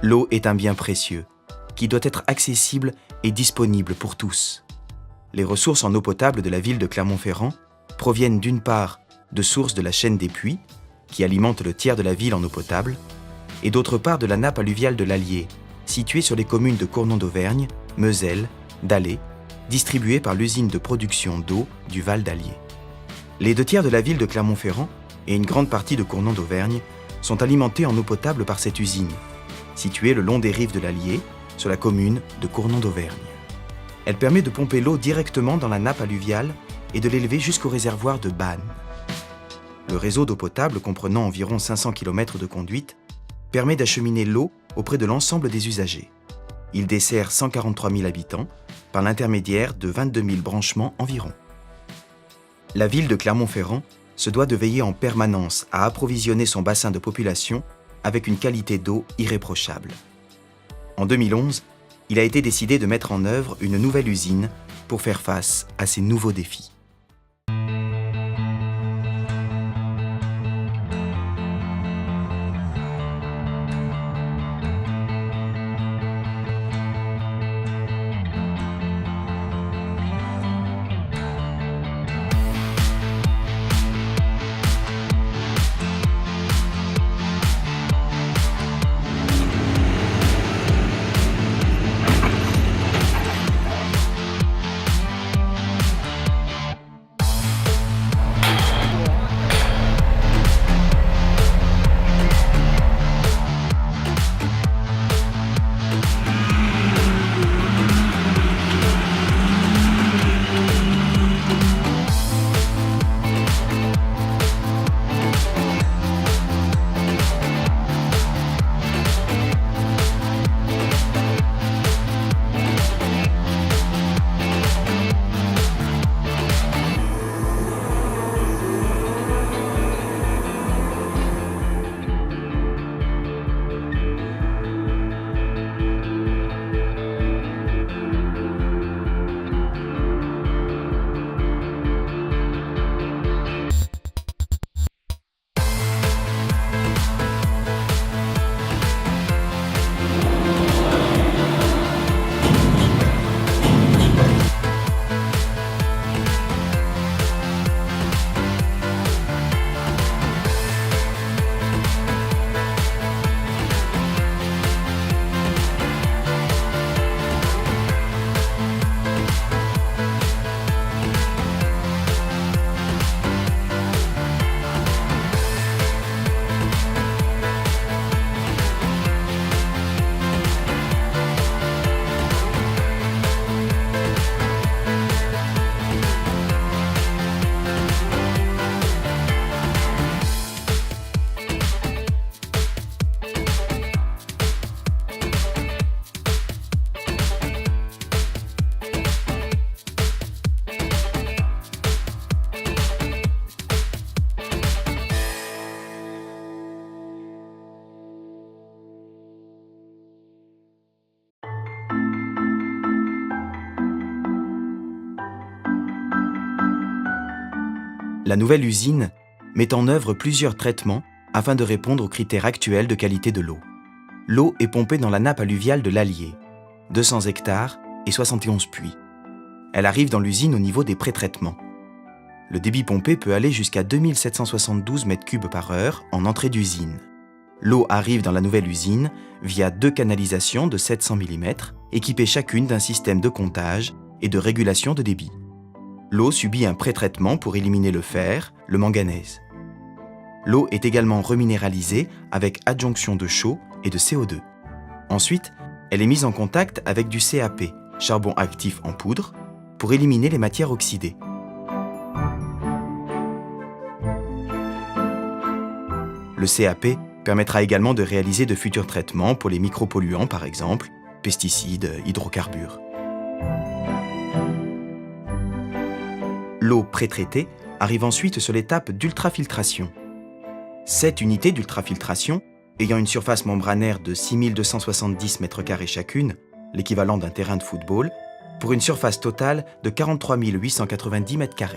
L'eau est un bien précieux, qui doit être accessible et disponible pour tous. Les ressources en eau potable de la ville de Clermont-Ferrand proviennent d'une part de sources de la chaîne des puits, qui alimente le tiers de la ville en eau potable, et d'autre part de la nappe alluviale de l'Allier, située sur les communes de Cournon d'Auvergne, Meusel, Dallé, distribuée par l'usine de production d'eau du Val d'Allier. Les 2 tiers de la ville de Clermont-Ferrand et une grande partie de Cournon d'Auvergne sont alimentés en eau potable par cette usine, située le long des rives de l'Allier, sur la commune de Cournon d'Auvergne. Elle permet de pomper l'eau directement dans la nappe alluviale et de l'élever jusqu'au réservoir de Bannes. Le réseau d'eau potable, comprenant environ 500 km de conduite, permet d'acheminer l'eau auprès de l'ensemble des usagers. Il dessert 143 000 habitants par l'intermédiaire de 22 000 branchements environ. La ville de Clermont-Ferrand se doit de veiller en permanence à approvisionner son bassin de population avec une qualité d'eau irréprochable. En 2011, il a été décidé de mettre en œuvre une nouvelle usine pour faire face à ces nouveaux défis. La nouvelle usine met en œuvre plusieurs traitements afin de répondre aux critères actuels de qualité de l'eau. L'eau est pompée dans la nappe alluviale de l'Allier, 200 hectares et 71 puits. Elle arrive dans l'usine au niveau des pré-traitements. Le débit pompé peut aller jusqu'à 2772 m3 par heure en entrée d'usine. L'eau arrive dans la nouvelle usine via 2 canalisations de 700 mm, équipées chacune d'un système de comptage et de régulation de débit. L'eau subit un pré-traitement pour éliminer le fer, le manganèse. L'eau est également reminéralisée avec adjonction de chaux et de CO2. Ensuite, elle est mise en contact avec du CAP, charbon actif en poudre, pour éliminer les matières oxydées. Le CAP permettra également de réaliser de futurs traitements pour les micropolluants, par exemple, pesticides, hydrocarbures. L'eau pré-traitée arrive ensuite sur l'étape d'ultrafiltration. 7 unités d'ultrafiltration, ayant une surface membranaire de 6270 m2 chacune, l'équivalent d'un terrain de football, pour une surface totale de 43 890 m2.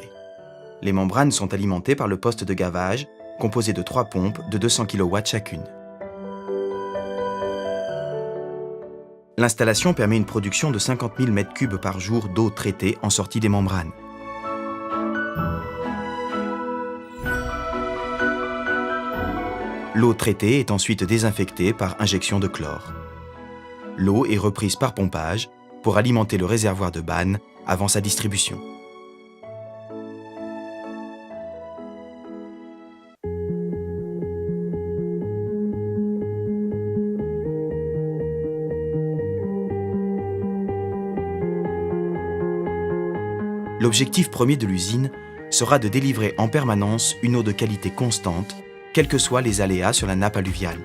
Les membranes sont alimentées par le poste de gavage, composé de 3 pompes de 200 kW chacune. L'installation permet une production de 50 000 m3 par jour d'eau traitée en sortie des membranes. L'eau traitée est ensuite désinfectée par injection de chlore. L'eau est reprise par pompage pour alimenter le réservoir de Bannes avant sa distribution. L'objectif premier de l'usine sera de délivrer en permanence une eau de qualité constante, quels que soient les aléas sur la nappe alluviale.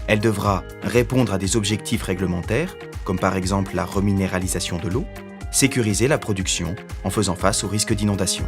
Elle devra répondre à des objectifs réglementaires, comme par exemple la reminéralisation de l'eau, sécuriser la production en faisant face au risque d'inondation.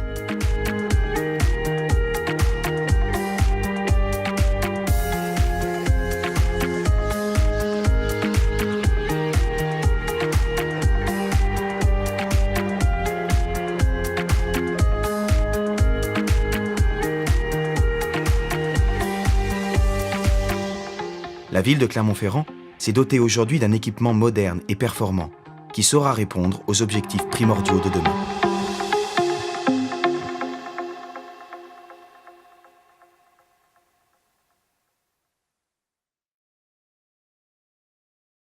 La ville de Clermont-Ferrand s'est dotée aujourd'hui d'un équipement moderne et performant qui saura répondre aux objectifs primordiaux de demain.